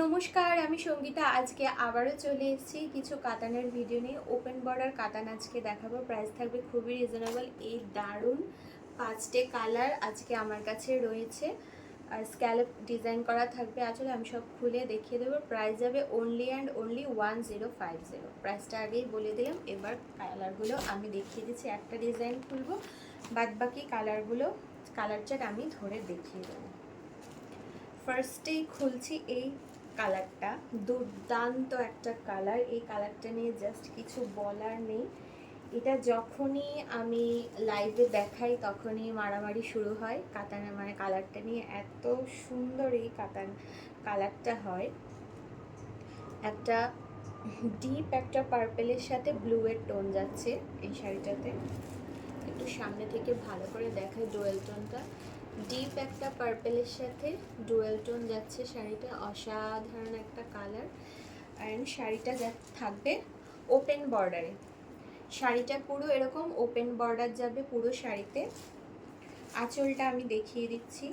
নমস্কার, আমি সঙ্গীতা। আজকে আবারও চলে এসেছি কিছু কাতানের ভিডিও নিয়ে। ওপেন বর্ডার কাতান আজকে দেখাবো। প্রাইস থাকবে খুবই রিজনেবল। এই দারুণ 5টে কালার আজকে আমার কাছে রয়েছে। আর স্ক্যালপ ডিজাইন করা থাকবে। আসলে আমি সব খুলে দেখিয়ে দেবো। প্রাইস যাবে অনলি অ্যান্ড অনলি 1050। প্রাইসটা আগেই বলে দিলাম। এবার কালারগুলো আমি দেখিয়ে দিচ্ছি। একটা ডিজাইন খুলবো, বাদ বাকি কালারগুলো কালার চার্ট আমি ধরে দেখিয়ে দেবো। ফার্স্টেই খুলছি এই কালারটা। দুর্দান্ত একটা কালার। এই কালারটা নিয়ে জাস্ট কিছু বলার নেই। এটা যখনই আমি লাইভে দেখাই তখনই মারামারি শুরু হয় কাতানের, মানে কালারটা নিয়ে। এত সুন্দর এই কালারটা হয়। একটা ডিপ একটা পার্পেলের সাথে ব্লু এর টোন যাচ্ছে এই শাড়িটাতে। একটু সামনে থেকে ভালো করে দেখাই ডুয়েল টোনটা। ডিপ একটা পার্পেলের সাথে ডুয়েল টোন যাচ্ছে শাড়িটা। অসাধারণ একটা কালার। অ্যান্ড শাড়িটা থাকবে ওপেন বর্ডারে। শাড়িটা পুরো এরকম ওপেন বর্ডার যাবে পুরো শাড়িতে। আঁচলটা আমি দেখিয়ে দিচ্ছি।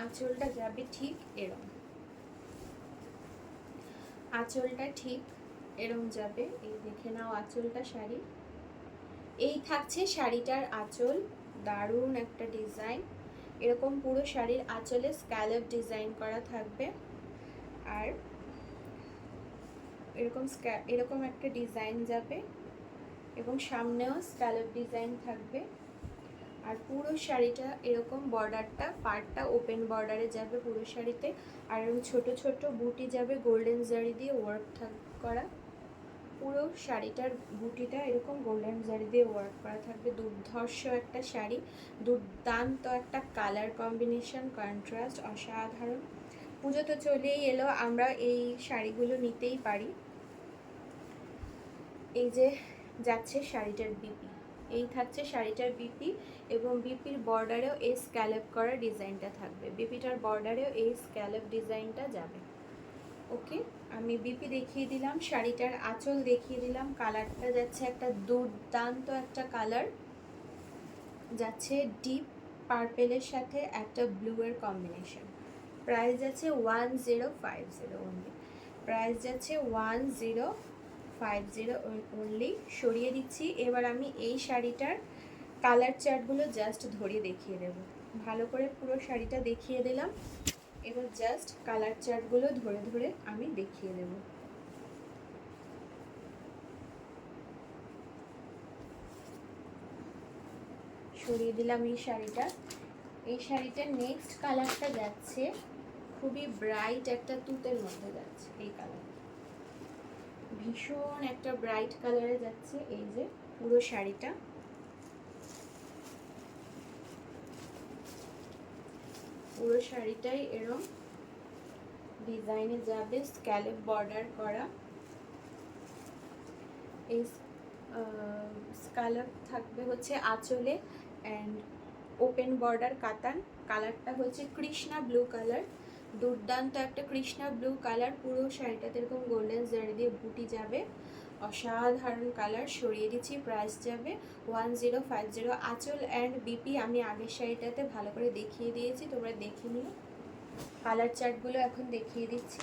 আঁচলটা যাবে ঠিক এরকম। আঁচলটা ঠিক এরকম যাবে। এই দেখে নাও আঁচলটা শাড়ি। এই থাকছে শাড়িটার আঁচল। দারুণ একটা ডিজাইন। এরকম পুরো শাড়ির আঁচলে স্ক্যালপ ডিজাইন করা থাকবে। আর এরকম একটা ডিজাইন যাবে এবং সামনেও স্ক্যালপ ডিজাইন থাকবে। আর পুরো শাড়িটা এরকম বর্ডারটা পার্টটা ওপেন বর্ডারে যাবে পুরো শাড়িতে। আর এরকম ছোট ছোট বুটি যাবে গোল্ডেন জারি দিয়ে ওয়ার্ক করা। পুরো শাড়িটার বুটিটা এরকম গোল্ডেন জারি দিয়ে ওয়ার্ক করা থাকবে। দুর্ধর্ষ একটা শাড়ি, দুর্দান্ত একটা কালার কম্বিনেশন, কন্ট্রাস্ট অসাধারণ। পুজো তো চলেই এলো, আমরা এই শাড়িগুলো নিতেই পারি। এই যে যাচ্ছে শাড়িটার বিপি। এই থাকছে শাড়িটার বিপি এবং বিপির বর্ডারেও এই স্ক্যালপ করা ডিজাইনটা থাকবে। বিপিটার বর্ডারেও এই স্ক্যালপ ডিজাইনটা যাবে। ওকে, আমি বিপি দেখিয়ে দিলাম, শাড়িটার আঁচল দেখিয়ে দিলাম। কালারটা যাচ্ছে একটা দুর্দান্ত একটা কালার, যাচ্ছে ডিপ পার্পেলের সাথে একটা ব্লু এর কম্বিনেশন। প্রাইস যাচ্ছে 1050 অনলি। প্রাইস যাচ্ছে 1050 অনলি। সরিয়ে দিচ্ছি। এবার আমি এই শাড়িটার কালার চার্টগুলো জাস্ট ধরিয়ে দেখিয়ে দেব। ভালো করে পুরো শাড়িটা দেখিয়ে দিলাম। এবার জাস্ট কালার চার্টগুলো ধরে ধরে আমি দেখিয়ে দেব। সরিয়ে দিলাম এই শাড়িটা। এই শাড়িটার নেক্সট কালারটা যাচ্ছে খুবই ব্রাইট একটা তুতের মধ্যে যাচ্ছে। এই কালার ভীষণ একটা ব্রাইট কালারে যাচ্ছে। এই যে পুরো শাড়িটা, পুরো শাড়িটাই এরকম ডিজাইনে যাবে, স্ক্যালপ বর্ডার করা। এই স্ক্যালপ থাকবে হচ্ছে আঁচলে অ্যান্ড ওপেন বর্ডার কাতান। কালারটা হচ্ছে কৃষ্ণা ব্লু কালার। দুর্দান্ত একটা কৃষ্ণা ব্লু কালার। পুরো শাড়িটাতে এরকম গোল্ডেন জারি দিয়ে বুটি যাবে। অসাধারণ কালার। সরিয়ে দিচ্ছি। প্রাইস যাবে 1050। আঁচল অ্যান্ড বিপি আমি আগের শাড়িটাতে ভালো করে দেখিয়ে দিয়েছি, তোমরা দেখে নিও। কালার চার্টগুলো এখন দেখিয়ে দিচ্ছি।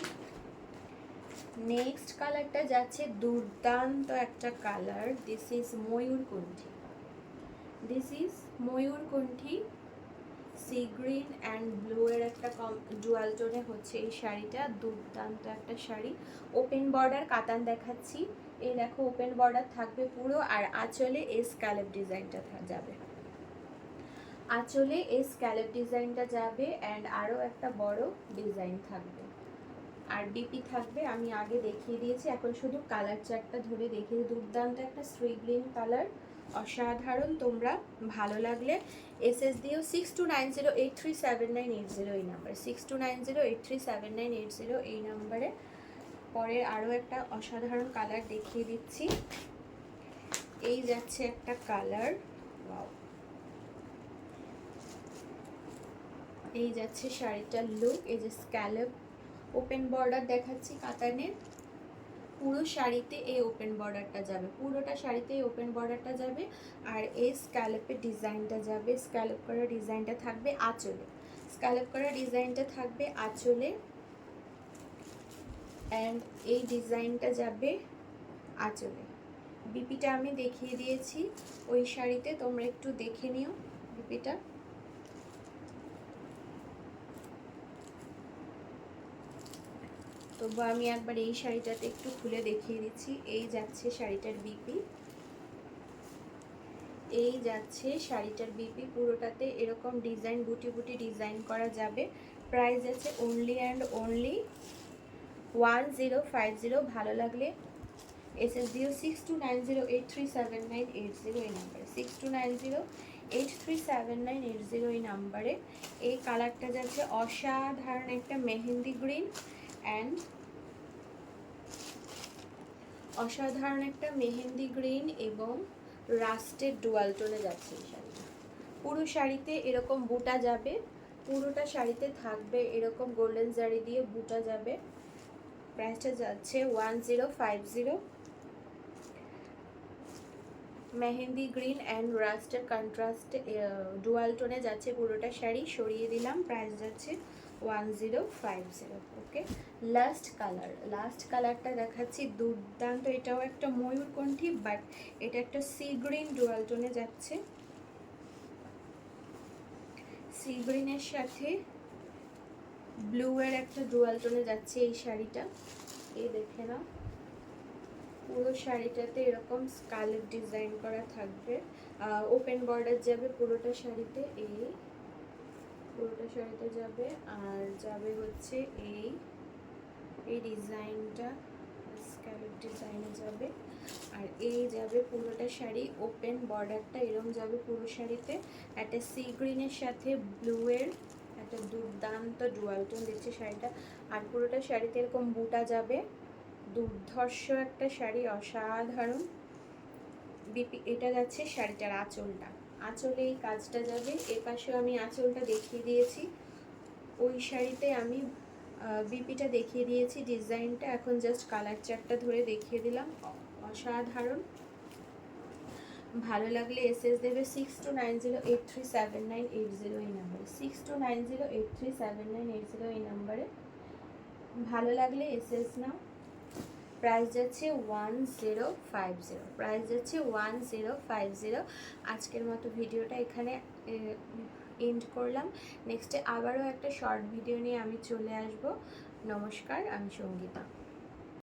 নেক্সট কালারটা যাচ্ছে দুর্দান্ত একটা কালার। দিস ইজ ময়ূরকণ্ঠী। দিস ইজ ময়ূরকণ্ঠী সি গ্রিন অ্যান্ড ব্লু এর একটা ডুয়াল টোনে হচ্ছে এই শাড়িটা। দুর্দান্ত একটা শাড়ি। ওপেন বর্ডার কাতান দেখাচ্ছি। এই দেখো ওপেন বর্ডার থাকবে পুরো। আর আঁচলে এই স্ক্যালপ ডিজাইনটা যাবে। আঁচলে এই স্ক্যালপ ডিজাইনটা যাবে অ্যান্ড আরও একটা বড় ডিজাইন থাকবে। আর ডিপি থাকবে আমি আগে দেখিয়ে দিয়েছি, এখন শুধু কালার চার্টটা ধরে দেখিয়ে। দুর্দান্ত একটা শ্রী গ্রিন কালার, অসাধারণ। তোমরা ভালো লাগলে এসএস দিও 6290837980 এই নাম্বার, 6290837980 এই নাম্বারে। পরের আরও একটা অসাধারণ কালার দেখিয়ে দিচ্ছি। এই যাচ্ছে একটা কালার, ওয়াও। এই যাচ্ছে শাড়িটার লুক। এই যে স্ক্যালপ ওপেন বর্ডার দেখাচ্ছি কাতানের। পুরো শাড়িতে এই ওপেন বর্ডারটা যাবে, পুরোটা শাড়িতে এই ওপেন বর্ডারটা যাবে। আর এই স্ক্যালপের ডিজাইনটা যাবে, স্ক্যালপ করা ডিজাইনটা থাকবে আঁচলে, স্ক্যালপ করা ডিজাইনটা থাকবে আঁচলে। অ্যান্ড এই ডিজাইনটা যাবে আঁচলে। বিপিটা আমি দেখিয়ে দিয়েছি ওই শাড়িতে, তোমরা একটু দেখে নিও বিপিটা। তবু আমি একবার এই শাড়িটাতে একটু খুলে দেখিয়ে দিচ্ছি। এই যাচ্ছে শাড়িটার বিপি, এই যাচ্ছে শাড়িটার বিপি। পুরোটাতে এরকম ডিজাইন বুটি বুটি ডিজাইন করা যাবে। প্রাইস আছে অনলি অ্যান্ড অনলি 1050। ভালো লাগলে এসএস দিও 6290837980 এই নাম্বারে, 6290837980 এই নাম্বারে। এই কালারটা যাচ্ছে অসাধারণ একটা মেহেন্দি গ্রিন অ্যান্ড অসাধারণ একটা মেহেন্দি গ্রিন এবং রাস্টের ডুয়াল টোনে যাচ্ছে এই শাড়িটা। পুরো শাড়িতে এরকম বুটা যাবে, পুরোটা শাড়িতে থাকবে এরকম গোল্ডেন জারি দিয়ে বুটা যাবে। প্রাইসটা যাচ্ছে 1050। মেহেন্দি গ্রিন অ্যান্ড রাস্টের কন্ট্রাস্ট ডুয়াল টোনে যাচ্ছে পুরোটা শাড়ি। সরিয়ে দিলাম, প্রাইস যাচ্ছে 1050। ওকে, লাস্ট কালারটা দেখাচ্ছি, দুর্দান্ত। এটাও একটা ময়ূরকণ্ঠী, বাট এটা একটা সি গ্রিন ডুয়াল টোনে যাচ্ছে। সি গ্রিনের সাথে ব্লু এর একটা ডুয়াল টোনে যাচ্ছে এই শাড়িটা। এই দেখে নাও, পুরো শাড়িটাতে এরকম স্কালেপ ডিজাইন করা থাকবে। ওপেন বর্ডার যাবে পুরোটা শাড়িতে, এই পুরোটা শাড়িতে যাবে। আর যাবে হচ্ছে এই ডিজাইনটা, স্কালেপ ডিজাইনে যাবে। আর এই যাবে পুরোটা শাড়ি, ওপেন বর্ডারটা এরকম যাবে পুরো শাড়িতে। একটা সি গ্রিনের সাথে ব্লু এর একটা দুর্দান্ত ডুয়াল টোন দিচ্ছে শাড়িটা। আর পুরোটা শাড়িতে এরকম বুটা যাবে, দুর্ধর্ষ একটা শাড়ি, অসাধারণ। বিপি এটা যাচ্ছে শাড়িটার আঁচলটা, আঁচলে এই কাজটা যাবে। এপাশেও আমি আঁচলটা দেখিয়ে দিয়েছি, ওই শাড়িতে আমি বিপিটা দেখিয়ে দিয়েছি ডিজাইনটা। এখন জাস্ট কালার চার্টটা ধরে দেখিয়ে দিলাম, অসাধারণ। ভালো লাগলে এসএস দেবে 6290837980 এই নাম্বারে, 6290837980 এই নাম্বারে। ভালো লাগলে এসএস নাও। প্রাইস যাচ্ছে 1050, প্রাইস যাচ্ছে 1050। আজকের মতো ভিডিওটা এখানে এন্ড করলাম। নেক্সটে আবারও একটা শর্ট ভিডিও নিয়ে আমি চলে আসব। নমস্কার, আমি সঙ্গীতা।